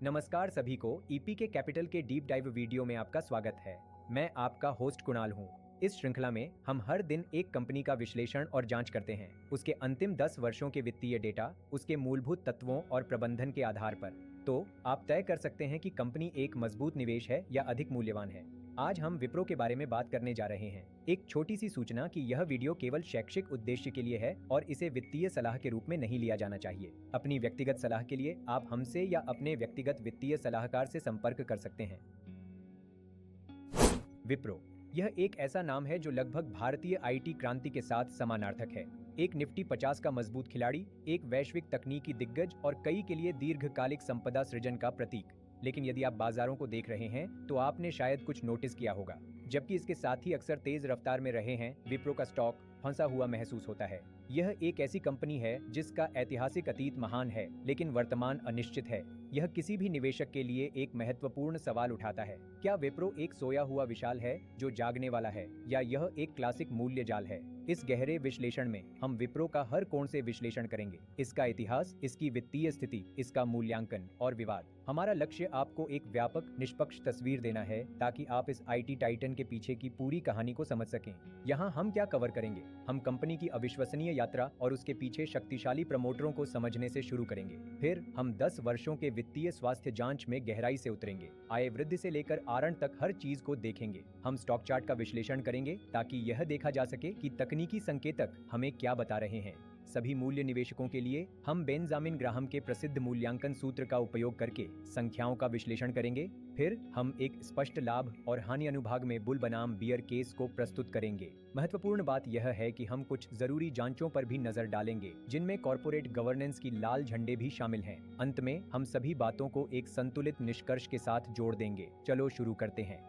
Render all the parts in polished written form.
नमस्कार सभी को ईपी के कैपिटल के डीप डाइव वीडियो में आपका स्वागत है। मैं आपका होस्ट कुणाल हूँ। इस श्रृंखला में हम हर दिन एक कंपनी का विश्लेषण और जांच करते हैं, उसके अंतिम 10 वर्षों के वित्तीय डेटा, उसके मूलभूत तत्वों और प्रबंधन के आधार पर। तो आप तय कर सकते हैं कि कंपनी एक मजबूत निवेश है या अधिक मूल्यवान है। आज हम विप्रो के बारे में बात करने जा रहे हैं। एक छोटी सी सूचना कि यह वीडियो केवल शैक्षिक उद्देश्य के लिए है और इसे वित्तीय सलाह के रूप में नहीं लिया जाना चाहिए। अपनी व्यक्तिगत सलाह के लिए आप हमसे या अपने व्यक्तिगत वित्तीय सलाहकार से संपर्क कर सकते हैं। विप्रो यह एक ऐसा नाम है जो लगभग भारतीय आईटी क्रांति के साथ समानार्थक है। एक निफ्टी 50 का मजबूत खिलाड़ी, एक वैश्विक तकनीकी दिग्गज और कई के लिए दीर्घकालिक संपदा सृजन का प्रतीक। लेकिन यदि आप बाजारों को देख रहे हैं तो आपने शायद कुछ नोटिस किया होगा। जबकि इसके साथ ही अक्सर तेज रफ्तार में रहे हैं, विप्रो का स्टॉक फंसा हुआ महसूस होता है। यह एक ऐसी कंपनी है जिसका ऐतिहासिक अतीत महान है, लेकिन वर्तमान अनिश्चित है। यह किसी भी निवेशक के लिए एक महत्वपूर्ण सवाल उठाता है। क्या विप्रो एक सोया हुआ विशाल है जो जागने वाला है, या यह एक क्लासिक मूल्य जाल है? इस गहरे विश्लेषण में हम विप्रो का हर कोण से विश्लेषण करेंगे, इसका इतिहास, इसकी वित्तीय स्थिति, इसका मूल्यांकन और विवाद। हमारा लक्ष्य आपको एक व्यापक, निष्पक्ष तस्वीर देना है ताकि आप इस आईटी टाइटन के पीछे की पूरी कहानी को समझ सकें। यहाँ हम क्या कवर करेंगे? हम कंपनी की अविश्वसनीय यात्रा और उसके पीछे शक्तिशाली प्रमोटरों को समझने से शुरू करेंगे। फिर हम 10 वर्षों के वित्तीय स्वास्थ्य जांच में गहराई से उतरेंगे। आय वृद्धि से लेकर आरण तक हर चीज को देखेंगे। हम स्टॉक चार्ट का विश्लेषण करेंगे ताकि यह देखा जा सके कि तकनीकी संकेतक हमें क्या बता रहे हैं। सभी मूल्य निवेशकों के लिए हम बेंजामिन ग्राहम के प्रसिद्ध मूल्यांकन सूत्र का उपयोग करके संख्याओं का विश्लेषण करेंगे। फिर हम एक स्पष्ट लाभ और हानि अनुभाग में बुल बनाम बियर केस को प्रस्तुत करेंगे। महत्वपूर्ण बात यह है कि हम कुछ जरूरी जांचों पर भी नजर डालेंगे, जिनमें कॉर्पोरेट गवर्नेंस की लाल झंडे भी शामिल हैं। अंत में हम सभी बातों को एक संतुलित निष्कर्ष के साथ जोड़ देंगे। चलो शुरू करते हैं।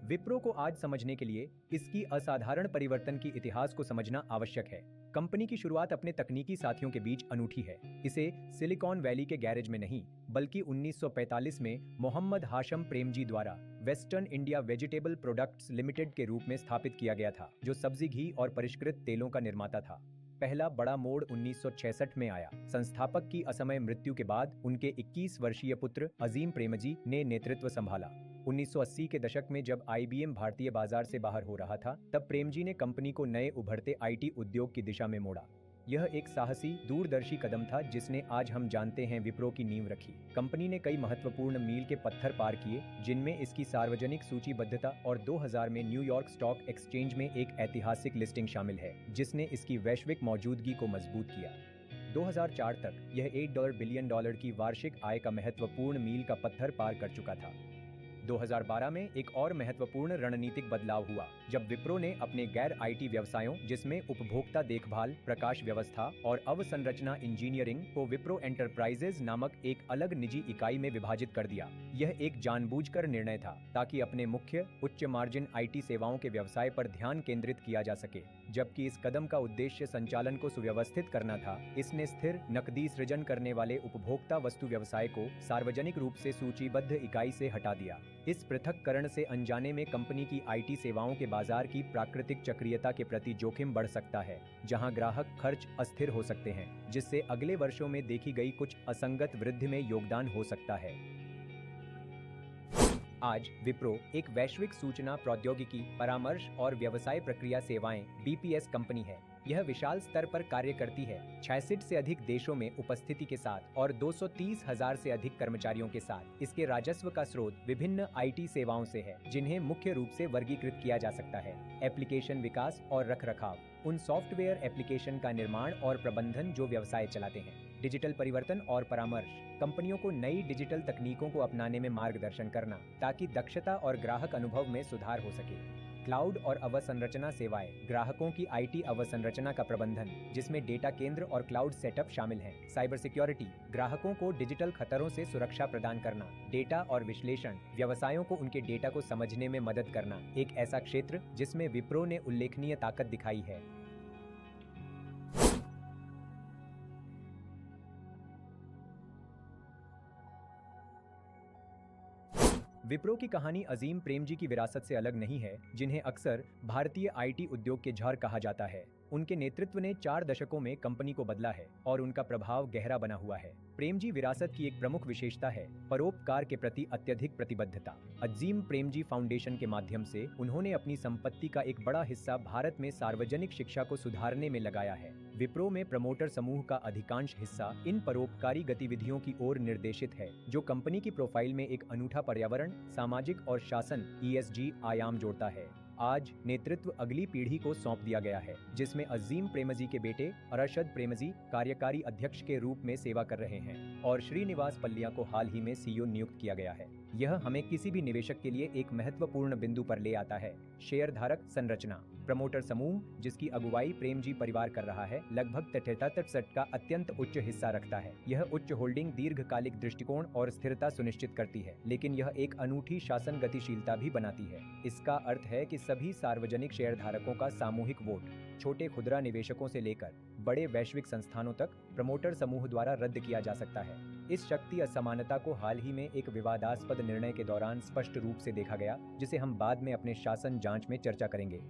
विप्रो को आज समझने के लिए इसकी असाधारण परिवर्तन की इतिहास को समझना आवश्यक है। कंपनी की शुरुआत अपने तकनीकी साथियों के बीच अनूठी है। इसे सिलिकॉन वैली के गैरेज में नहीं, बल्कि 1945 में मोहम्मद हाशम प्रेमजी द्वारा western India vegetable products limited के रूप में स्थापित किया गया था, जो सब्जी, घी और परिष्कृत तेलों का निर्माता था। पहला बड़ा मोड़ 1966 में आया। संस्थापक की असमय मृत्यु के बाद उनके 21 वर्षीय पुत्र अजीम प्रेमजी ने नेतृत्व संभाला। 1980 के दशक में जब आईबीएम भारतीय बाजार से बाहर हो रहा था, तब प्रेमजी ने कंपनी को नए उभरते आईटी उद्योग की दिशा में मोड़ा। यह एक साहसी, दूरदर्शी कदम था जिसने आज हम जानते हैं विप्रो की नींव रखी। कंपनी ने कई महत्वपूर्ण मील के पत्थर पार किए, जिनमें इसकी सार्वजनिक सूचीबद्धता और 2000 में न्यूयॉर्क स्टॉक एक्सचेंज में एक ऐतिहासिक लिस्टिंग शामिल है, जिसने इसकी वैश्विक मौजूदगी को मजबूत किया। 2004 तक यह $8 बिलियन की वार्षिक आय का महत्वपूर्ण मील का पत्थर पार कर चुका था। 2012 में एक और महत्वपूर्ण रणनीतिक बदलाव हुआ, जब विप्रो ने अपने गैर आईटी व्यवसायों, जिसमें उपभोक्ता देखभाल, प्रकाश व्यवस्था और अवसंरचना इंजीनियरिंग, को विप्रो एंटरप्राइजेज नामक एक अलग निजी इकाई में विभाजित कर दिया। यह एक जानबूझकर निर्णय था ताकि अपने मुख्य उच्च मार्जिन आईटी सेवाओं के व्यवसाय पर ध्यान केंद्रित किया जा सके। जबकि इस कदम का उद्देश्य संचालन को सुव्यवस्थित करना था, इसने स्थिर नकदी सृजन करने वाले उपभोक्ता वस्तु व्यवसाय को सार्वजनिक रूप से सूचीबद्ध इकाई से हटा दिया। इस पृथक्करण से अनजाने में कंपनी की आईटी सेवाओं के बाजार की प्राकृतिक चक्रीयता के प्रति जोखिम बढ़ सकता है, जहां ग्राहक खर्च अस्थिर हो सकते हैं, जिससे अगले वर्षों में देखी गई कुछ असंगत वृद्धि में योगदान हो सकता है। आज विप्रो एक वैश्विक सूचना प्रौद्योगिकी, परामर्श और व्यवसाय प्रक्रिया सेवाएं (बीपीएस) कंपनी है। यह विशाल स्तर पर कार्य करती है, 66 से अधिक देशों में उपस्थिति के साथ और 230,000 से अधिक कर्मचारियों के साथ। इसके राजस्व का स्रोत विभिन्न आईटी सेवाओं से है, जिन्हें मुख्य रूप से वर्गीकृत किया जा सकता है। एप्लीकेशन विकास और रखरखाव, उन सॉफ्टवेयर एप्लीकेशन का निर्माण और प्रबंधन जो व्यवसाय चलाते हैं। डिजिटल परिवर्तन और परामर्श, कंपनियों को नई डिजिटल तकनीकों को अपनाने में मार्गदर्शन करना ताकि दक्षता और ग्राहक अनुभव में सुधार हो सके। क्लाउड और अवसंरचना सेवाएं, ग्राहकों की आईटी अवसंरचना का प्रबंधन, जिसमें डेटा केंद्र और क्लाउड सेटअप शामिल हैं। साइबर सिक्योरिटी, ग्राहकों को डिजिटल खतरों से सुरक्षा प्रदान करना। डेटा और विश्लेषण, व्यवसायों को उनके डेटा को समझने में मदद करना, एक ऐसा क्षेत्र जिसमें विप्रो ने उल्लेखनीय ताकत दिखाई है। विप्रो की कहानी अजीम प्रेमजी की विरासत से अलग नहीं है, जिन्हें अक्सर भारतीय आईटी उद्योग के जौहर कहा जाता है। उनके नेतृत्व ने 4 दशकों में कंपनी को बदला है और उनका प्रभाव गहरा बना हुआ है। प्रेमजी विरासत की एक प्रमुख विशेषता है परोपकार के प्रति अत्यधिक प्रतिबद्धता। अजीम प्रेमजी फाउंडेशन के माध्यम से उन्होंने अपनी संपत्ति का एक बड़ा हिस्सा भारत में सार्वजनिक शिक्षा को सुधारने में लगाया है। विप्रो में प्रमोटर समूह का अधिकांश हिस्सा इन परोपकारी गतिविधियों की ओर निर्देशित है, जो कंपनी की प्रोफाइल में एक अनूठा पर्यावरण, सामाजिक और शासन (ESG) आयाम जोड़ता है। आज नेतृत्व अगली पीढ़ी को सौंप दिया गया है, जिसमें अजीम प्रेमजी के बेटे अरशद प्रेमजी कार्यकारी अध्यक्ष के रूप में सेवा कर रहे हैं और श्रीनिवास पल्लिया को हाल ही में CEO नियुक्त किया गया है। यह हमें किसी भी निवेशक के लिए एक महत्वपूर्ण बिंदु पर ले आता है। शेयरधारक संरचना। प्रमोटर समूह, जिसकी अगुवाई प्रेमजी परिवार कर रहा है, लगभग 73% का अत्यंत उच्च हिस्सा रखता है। यह उच्च होल्डिंग दीर्घकालिक दृष्टिकोण और स्थिरता सुनिश्चित करती है, लेकिन यह एक अनूठी शासन गतिशीलता भी बनाती है। इसका अर्थ है कि सभी सार्वजनिक शेयरधारकों का सामूहिक वोट, छोटे खुदरा निवेशकों से लेकर बड़े वैश्विक संस्थानों तक, प्रमोटर समूह द्वारा रद्द किया जा सकता है। इस शक्ति असमानता को हाल ही में एक विवादास्पद निर्णय के दौरान स्पष्ट रूप से देखा गया, जिसे हम बाद में अपने शासन जांच में चर्चा करेंगे।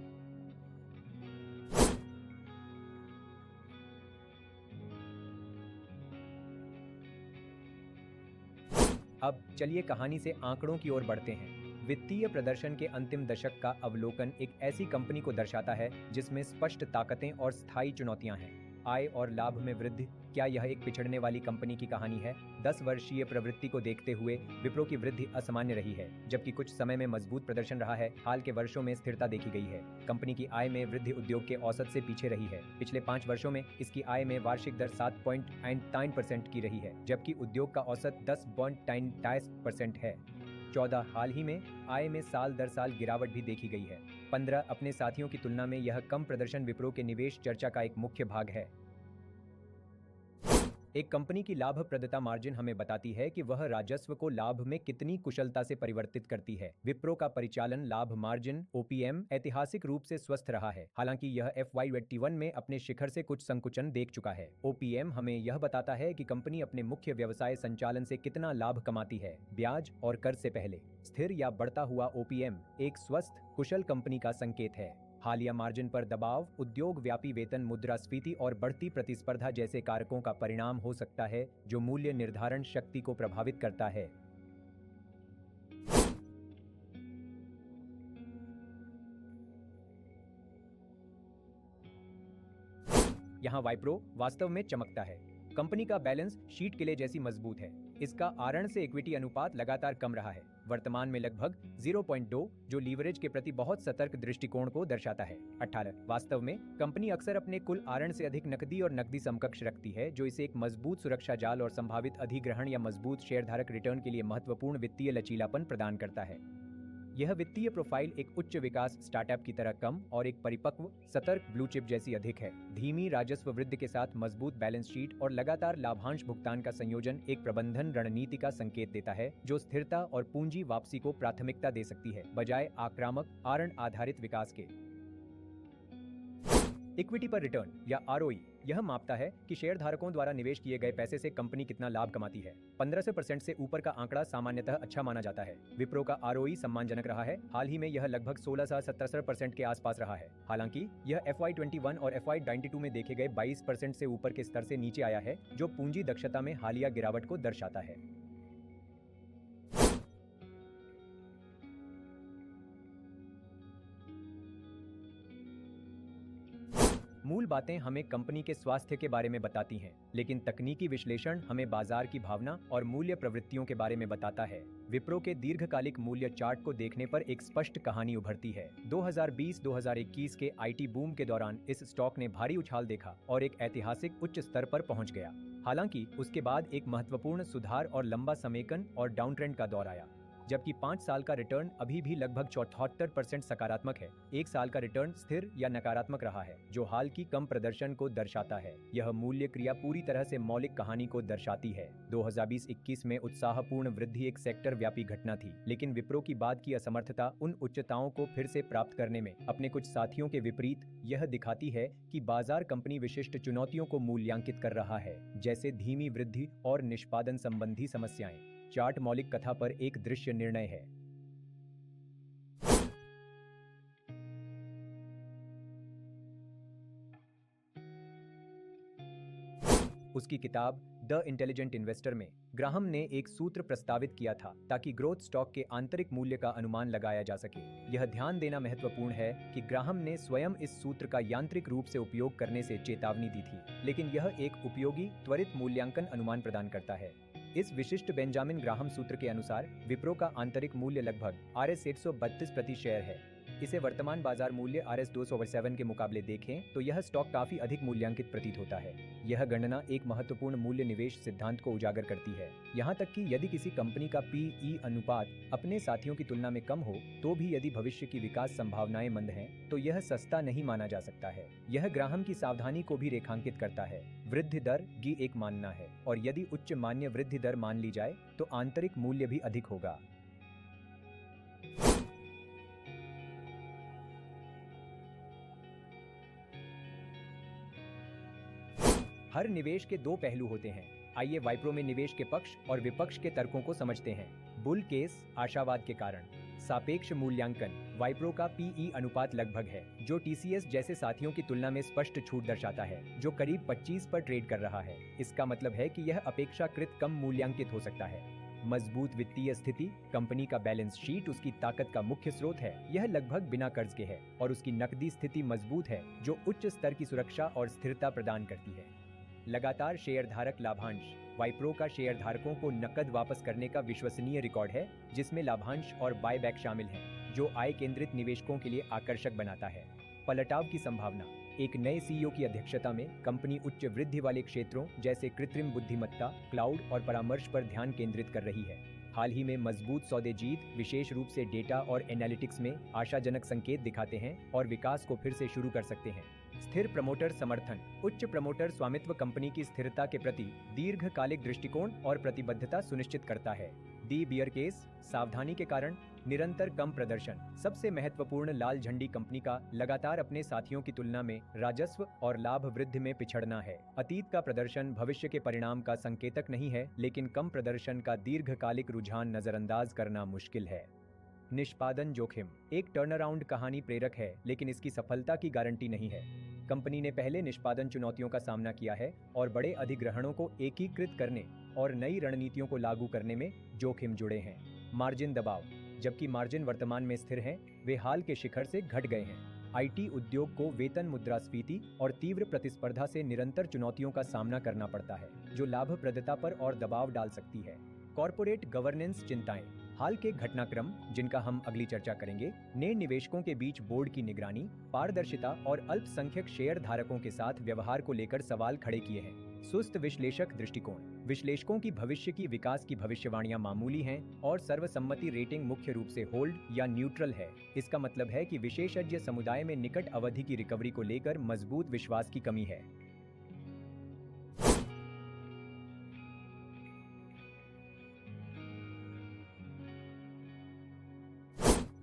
अब चलिए कहानी से आंकड़ों की ओर बढ़ते हैं। वित्तीय प्रदर्शन के अंतिम दशक का अवलोकन एक ऐसी कंपनी को दर्शाता है जिसमें स्पष्ट ताकतें और स्थायी चुनौतियां हैं। आय और लाभ में वृद्धि। क्या यह एक पिछड़ने वाली कंपनी की कहानी है? 10 वर्षीय प्रवृत्ति को देखते हुए विप्रो की वृद्धि असामान्य रही है, जबकि कुछ समय में मजबूत प्रदर्शन रहा है। हाल के वर्षों में स्थिरता देखी गई है। कंपनी की आय में वृद्धि उद्योग के औसत से पीछे रही है। पिछले 5 वर्षों में इसकी आय में वार्षिक दर 7.9% की रही है, जबकि उद्योग का औसत 10.9% है। 14 हाल ही में आय में साल दर साल गिरावट भी देखी गई है। 15 अपने साथियों की तुलना में यह कम प्रदर्शन विप्रो के निवेश चर्चा का एक मुख्य भाग है। एक कंपनी की लाभप्रदता मार्जिन हमें बताती है कि वह राजस्व को लाभ में कितनी कुशलता से परिवर्तित करती है। विप्रो का परिचालन लाभ मार्जिन (OPM) ऐतिहासिक रूप से स्वस्थ रहा है, हालांकि यह FY21 में अपने शिखर से कुछ संकुचन देख चुका है। OPM हमें यह बताता है कि कंपनी अपने मुख्य व्यवसाय संचालन से कितना लाभ कमाती है, ब्याज और कर से पहले। स्थिर या बढ़ता हुआ OPM एक स्वस्थ, कुशल कंपनी का संकेत है। हालिया मार्जिन पर दबाव उद्योग व्यापी वेतन मुद्रास्फीति और बढ़ती प्रतिस्पर्धा जैसे कारकों का परिणाम हो सकता है, जो मूल्य निर्धारण शक्ति को प्रभावित करता है। यहाँ विप्रो वास्तव में चमकता है। कंपनी का बैलेंस शीट किले जैसी मजबूत है। इसका आरण से इक्विटी अनुपात लगातार कम रहा है, वर्तमान में लगभग 0.2, जो लीवरेज के प्रति बहुत सतर्क दृष्टिकोण को दर्शाता है। 18 वास्तव में कंपनी अक्सर अपने कुल आरण से अधिक नकदी और नकदी समकक्ष रखती है, जो इसे एक मजबूत सुरक्षा जाल और संभावित अधिग्रहण या मजबूत शेयरधारक रिटर्न के लिए महत्वपूर्ण वित्तीय लचीलापन प्रदान करता है। यह वित्तीय प्रोफाइल एक उच्च विकास स्टार्टअप की तरह कम और एक परिपक्व, सतर्क ब्लू चिप जैसी अधिक है। धीमी राजस्व वृद्धि के साथ मजबूत बैलेंस शीट और लगातार लाभांश भुगतान का संयोजन एक प्रबंधन रणनीति का संकेत देता है, जो स्थिरता और पूंजी वापसी को प्राथमिकता दे सकती है, बजाय आक्रामक आरण आधारित विकास के। इक्विटी पर रिटर्न या ROE यह मापता है कि शेयरधारकों द्वारा निवेश किए गए पैसे से कंपनी कितना लाभ कमाती है। 15% से ऊपर का आंकड़ा सामान्यतः अच्छा माना जाता है। विप्रो का ROE सम्मानजनक रहा है। हाल ही में यह लगभग 16 से 17% के आसपास रहा है। हालांकि यह FY21 और FY22 में देखे गए 22% से ऊपर के स्तर से नीचे आया है, जो पूंजी दक्षता में हालिया गिरावट को दर्शाता है। मूल बातें हमें कंपनी के स्वास्थ्य के बारे में बताती हैं, लेकिन तकनीकी विश्लेषण हमें बाजार की भावना और मूल्य प्रवृत्तियों के बारे में बताता है। विप्रो के दीर्घकालिक मूल्य चार्ट को देखने पर एक स्पष्ट कहानी उभरती है। 2020-2021 के IT बूम के दौरान इस स्टॉक ने भारी उछाल देखा और एक ऐतिहासिक उच्च स्तर पर पहुंच गया। हालांकि उसके बाद एक महत्वपूर्ण सुधार और लंबा समेकन और डाउन ट्रेंड का दौर आया, जबकि 5 साल का रिटर्न अभी भी लगभग 74% सकारात्मक है। 1 साल का रिटर्न स्थिर या नकारात्मक रहा है, जो हाल की कम प्रदर्शन को दर्शाता है। यह मूल्य क्रिया पूरी तरह से मौलिक कहानी को दर्शाती है। 2020-21 में उत्साहपूर्ण वृद्धि एक सेक्टर व्यापी घटना थी, लेकिन विप्रो की बाद की असमर्थता उन उच्चताओं को फिर से प्राप्त करने में अपने कुछ साथियों के विपरीत यह दिखाती है कि बाजार कंपनी विशिष्ट चुनौतियों को मूल्यांकित कर रहा है, जैसे धीमी वृद्धि और निष्पादन संबंधी समस्याएं। चार्ट मौलिक कथा पर एक दृश्य निर्णय है। उसकी किताब द इंटेलिजेंट इन्वेस्टर में ग्राहम ने एक सूत्र प्रस्तावित किया था ताकि ग्रोथ स्टॉक के आंतरिक मूल्य का अनुमान लगाया जा सके। यह ध्यान देना महत्वपूर्ण है कि ग्राहम ने स्वयं इस सूत्र का यांत्रिक रूप से उपयोग करने से चेतावनी दी थी, लेकिन यह एक उपयोगी त्वरित मूल्यांकन अनुमान प्रदान करता है। इस विशिष्ट बेंजामिन ग्राहम सूत्र के अनुसार विप्रो का आंतरिक मूल्य लगभग Rs 132 प्रति शेयर है। इसे वर्तमान बाजार मूल्य Rs 207 के मुकाबले देखें तो यह स्टॉक काफी अधिक मूल्यांकित प्रतीत होता है। यह गणना एक महत्वपूर्ण मूल्य निवेश सिद्धांत को उजागर करती है। यहाँ तक कि यदि किसी कंपनी का PE अनुपात अपने साथियों की तुलना में कम हो तो भी यदि भविष्य की विकास संभावनाएं मंद हैं तो यह सस्ता नहीं माना जा सकता है। यह ग्राहम की सावधानी को भी रेखांकित करता है। वृद्धि दर की एक मानना है और यदि उच्च मान्य वृद्धि दर मान ली जाए तो आंतरिक मूल्य भी अधिक होगा। हर निवेश के दो पहलू होते हैं। आइए विप्रो में निवेश के पक्ष और विपक्ष के तर्कों को समझते हैं। बुल केस, आशावाद के कारण। सापेक्ष मूल्यांकन। विप्रो का PE अनुपात लगभग है, जो TCS जैसे साथियों की तुलना में स्पष्ट छूट दर्शाता है, जो करीब 25 पर ट्रेड कर रहा है। इसका मतलब है कि यह अपेक्षाकृत कम मूल्यांकित हो सकता है। मजबूत वित्तीय स्थिति। कंपनी का बैलेंस शीट उसकी ताकत का मुख्य स्रोत है। यह लगभग बिना कर्ज के है और उसकी नकदी स्थिति मजबूत है, जो उच्च स्तर की सुरक्षा और स्थिरता प्रदान करती है। लगातार शेयरधारक लाभांश। विप्रो का शेयरधारकों को नकद वापस करने का विश्वसनीय रिकॉर्ड है, जिसमें लाभांश और बायबैक शामिल हैं, जो आय केंद्रित निवेशकों के लिए आकर्षक बनाता है। पलटाव की संभावना। एक नए CEO की अध्यक्षता में कंपनी उच्च वृद्धि वाले क्षेत्रों जैसे कृत्रिम बुद्धिमत्ता, क्लाउड और परामर्श पर ध्यान केंद्रित कर रही है। हाल ही में मजबूत सौदे जीत, विशेष रूप से डेटा और एनालिटिक्स में आशाजनक संकेत दिखाते हैं और विकास को फिर से शुरू कर सकते हैं। स्थिर प्रमोटर समर्थन। उच्च प्रमोटर स्वामित्व कंपनी की स्थिरता के प्रति दीर्घकालिक दृष्टिकोण और प्रतिबद्धता सुनिश्चित करता है। दी बियर केस। सावधानी के कारण निरंतर कम प्रदर्शन। सबसे महत्वपूर्ण लाल झंडी कंपनी का लगातार अपने साथियों की तुलना में राजस्व और लाभ वृद्धि में पिछड़ना है। अतीत का प्रदर्शन भविष्य के परिणाम का संकेतक नहीं है, लेकिन कम प्रदर्शन का दीर्घकालिक रुझान नजरअंदाज करना मुश्किल है। निष्पादन जोखिम। एक टर्नअराउंड कहानी प्रेरक है, लेकिन इसकी सफलता की गारंटी नहीं है। कंपनी ने पहले निष्पादन चुनौतियों का सामना किया है और बड़े अधिग्रहणों को एकीकृत करने और नई रणनीतियों को लागू करने में जोखिम जुड़े हैं। मार्जिन दबाव। जबकि मार्जिन वर्तमान में स्थिर हैं, वे हाल के शिखर से घट गए हैं। IT उद्योग को वेतन मुद्रास्फीति और तीव्र प्रतिस्पर्धा से निरंतर चुनौतियों का सामना करना पड़ता है, जो लाभप्रदता पर और दबाव डाल सकती है। कॉर्पोरेट गवर्नेंस चिंताएं। हाल के घटनाक्रम, जिनका हम अगली चर्चा करेंगे, ने निवेशकों के बीच बोर्ड की निगरानी, पारदर्शिता और अल्पसंख्यक शेयर धारकों के साथ व्यवहार को लेकर सवाल खड़े किए हैं। सुस्त विश्लेषक दृष्टिकोण। विश्लेषकों की भविष्य की विकास की भविष्यवाणियां मामूली हैं और सर्वसम्मति रेटिंग मुख्य रूप से होल्ड या न्यूट्रल है। इसका मतलब है कि विशेषज्ञ समुदाय में निकट अवधि की रिकवरी को लेकर मजबूत विश्वास की कमी है।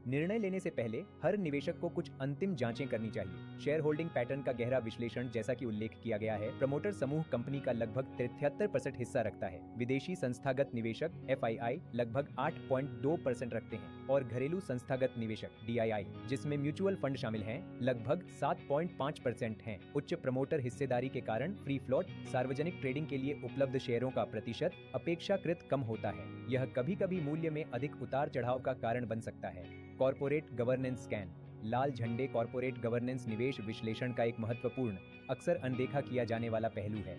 निर्णय लेने से पहले हर निवेशक को कुछ अंतिम जांचें करनी चाहिए। शेयर होल्डिंग पैटर्न का गहरा विश्लेषण। जैसा कि उल्लेख किया गया है, प्रमोटर समूह कंपनी का लगभग 73% हिस्सा रखता है। विदेशी संस्थागत निवेशक FII लगभग 8.2% रखते हैं और घरेलू संस्थागत निवेशक DII, जिसमें म्यूचुअल फंड शामिल हैं, लगभग 7.5% हैं। उच्च प्रमोटर हिस्सेदारी के कारण फ्री फ्लोट, सार्वजनिक ट्रेडिंग के लिए उपलब्ध शेयरों का प्रतिशत अपेक्षाकृत कम होता है। यह कभी-कभी मूल्य में अधिक उतार चढ़ाव का कारण बन सकता है। Corporate governance scan. लाल झंडे कॉर्पोरेट गवर्नेंस निवेश विश्लेषण का एक महत्वपूर्ण, अक्सर अनदेखा किया जाने वाला पहलू है।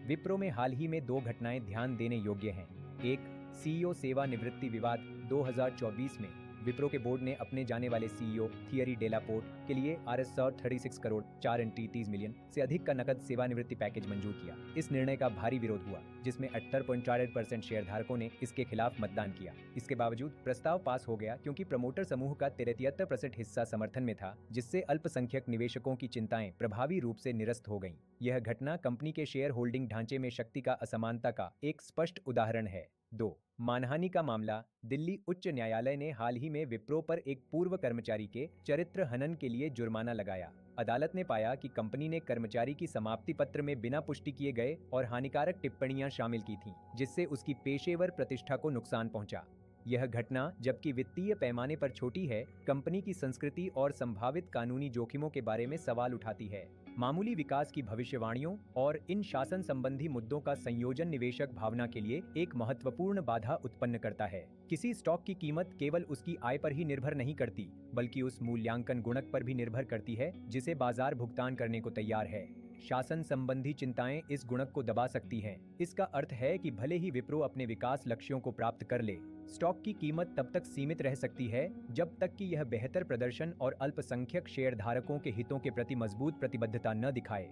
विप्रो में हाल ही में 2 घटनाएं ध्यान देने योग्य हैं। एक, CEO सेवानिवृत्ति विवाद। 2024 में विप्रो के बोर्ड ने अपने जाने वाले CEO थियरी डेलापोर्ट के लिए Rs 136 करोड़ 430 मिलियन से अधिक का नकद सेवानिवृत्ति पैकेज मंजूर किया। इस निर्णय का भारी विरोध हुआ, जिसमें 78.48% शेयरधारकों ने इसके खिलाफ मतदान किया। इसके बावजूद प्रस्ताव पास हो गया क्योंकि प्रमोटर समूह का 73% हिस्सा समर्थन में था, जिससे अल्पसंख्यक निवेशकों की चिंताएं प्रभावी रूप से निरस्त हो गईं। यह घटना कंपनी के शेयर होल्डिंग ढांचे में शक्ति का असमानता का एक स्पष्ट उदाहरण है। 2, मानहानि का मामला। दिल्ली उच्च न्यायालय ने हाल ही में विप्रो पर एक पूर्व कर्मचारी के चरित्र हनन के लिए जुर्माना लगाया। अदालत ने पाया कि कंपनी ने कर्मचारी की समाप्ति पत्र में बिना पुष्टि किए गए और हानिकारक टिप्पणियां शामिल की थीं, जिससे उसकी पेशेवर प्रतिष्ठा को नुकसान पहुंचा। यह घटना, जबकि वित्तीय पैमाने पर छोटी है, कंपनी की संस्कृति और संभावित कानूनी जोखिमों के बारे में सवाल उठाती है। मामूली विकास की भविष्यवाणियों और इन शासन संबंधी मुद्दों का संयोजन निवेशक भावना के लिए एक महत्वपूर्ण बाधा उत्पन्न करता है। किसी स्टॉक की कीमत केवल उसकी आय पर ही निर्भर नहीं करती, बल्कि उस मूल्यांकन गुणक पर भी निर्भर करती है जिसे बाजार भुगतान करने को तैयार है। शासन संबंधी चिंताएं इस गुणक को दबा सकती हैं। इसका अर्थ है कि भले ही विप्रो अपने विकास लक्ष्यों को प्राप्त कर ले, स्टॉक की कीमत तब तक सीमित रह सकती है जब तक कि यह बेहतर प्रदर्शन और अल्पसंख्यक शेयरधारकों के हितों के प्रति मजबूत प्रतिबद्धता न दिखाए।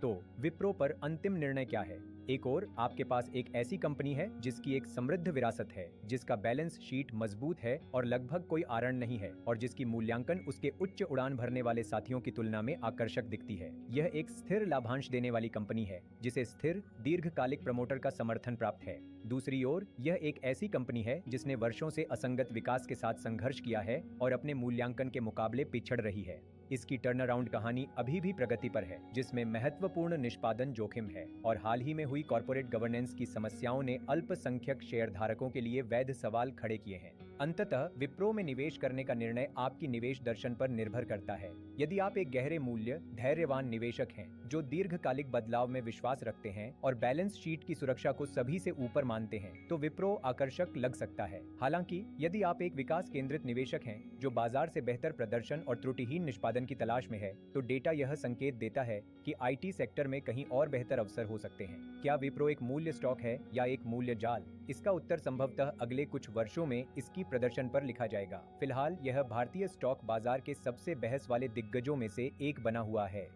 तो विप्रो पर अंतिम निर्णय क्या है? एक और आपके पास एक ऐसी कंपनी है जिसकी एक समृद्ध विरासत है, जिसका बैलेंस शीट मजबूत है और लगभग कोई आरण नहीं है, और जिसकी मूल्यांकन उसके उच्च उड़ान भरने वाले साथियों की तुलना में आकर्षक दिखती है। यह एक स्थिर लाभांश देने वाली कंपनी है जिसे स्थिर दीर्घकालिक प्रमोटर का समर्थन प्राप्त है। दूसरी ओर यह एक ऐसी कंपनी है जिसने वर्षों से असंगत विकास के साथ संघर्ष किया है और अपने मूल्यांकन के मुकाबले पिछड़ रही है। इसकी टर्नअराउंड कहानी अभी भी प्रगति पर है, जिसमें महत्वपूर्ण निष्पादन जोखिम है, और हाल ही में हुई कॉर्पोरेट गवर्नेंस की समस्याओं ने अल्पसंख्यक शेयरधारकों के लिए वैध सवाल खड़े किए हैं। अंततः विप्रो में निवेश करने का निर्णय आपकी निवेश दर्शन पर निर्भर करता है। यदि आप एक गहरे मूल्य धैर्यवान निवेशक हैं जो दीर्घकालिक बदलाव में विश्वास रखते हैं और बैलेंस शीट की सुरक्षा को सभी से ऊपर मानते हैं, तो विप्रो आकर्षक लग सकता है। हालांकि यदि आप एक विकास केंद्रित निवेशक हैं जो बाजार से बेहतर प्रदर्शन और त्रुटिहीन निष्पादन की तलाश में है, तो डेटा यह संकेत देता है कि आईटी सेक्टर में कहीं और बेहतर अवसर हो सकते हैं। क्या विप्रो एक मूल्य स्टॉक है या एक मूल्य जाल? इसका उत्तर संभवतः अगले कुछ वर्षों में इसकी प्रदर्शन पर लिखा जाएगा। फिलहाल यह भारतीय स्टॉक बाजार के सबसे बहस वाले दिग्गजों में से एक बना हुआ है।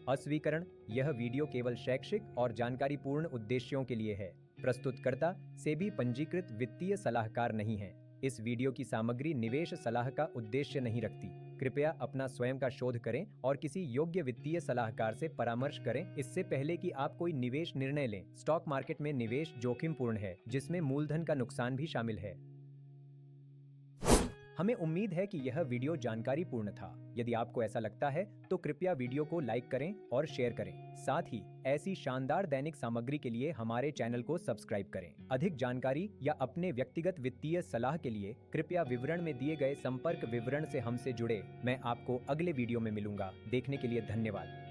अस्वीकरण: यह वीडियो केवल शैक्षिक और जानकारीपूर्ण उद्देश्यों के लिए है। प्रस्तुतकर्ता सेबी पंजीकृत वित्तीय सलाहकार नहीं है। इस वीडियो की सामग्री निवेश सलाह का उद्देश्य नहीं रखती। कृपया अपना स्वयं का शोध करें और किसी योग्य वित्तीय सलाहकार से परामर्श करें इससे पहले कि आप कोई निवेश निर्णय लें। स्टॉक मार्केट में निवेश जोखिमपूर्ण है, जिसमें मूलधन का नुकसान भी शामिल है। हमें उम्मीद है कि यह वीडियो जानकारीपूर्ण था। यदि आपको ऐसा लगता है तो कृपया वीडियो को लाइक करें और शेयर करें। साथ ही ऐसी शानदार दैनिक सामग्री के लिए हमारे चैनल को सब्सक्राइब करें। अधिक जानकारी या अपने व्यक्तिगत वित्तीय सलाह के लिए कृपया विवरण में दिए गए संपर्क विवरण से हमसे जुड़े। मैं आपको अगले वीडियो में मिलूंगा। देखने के लिए धन्यवाद।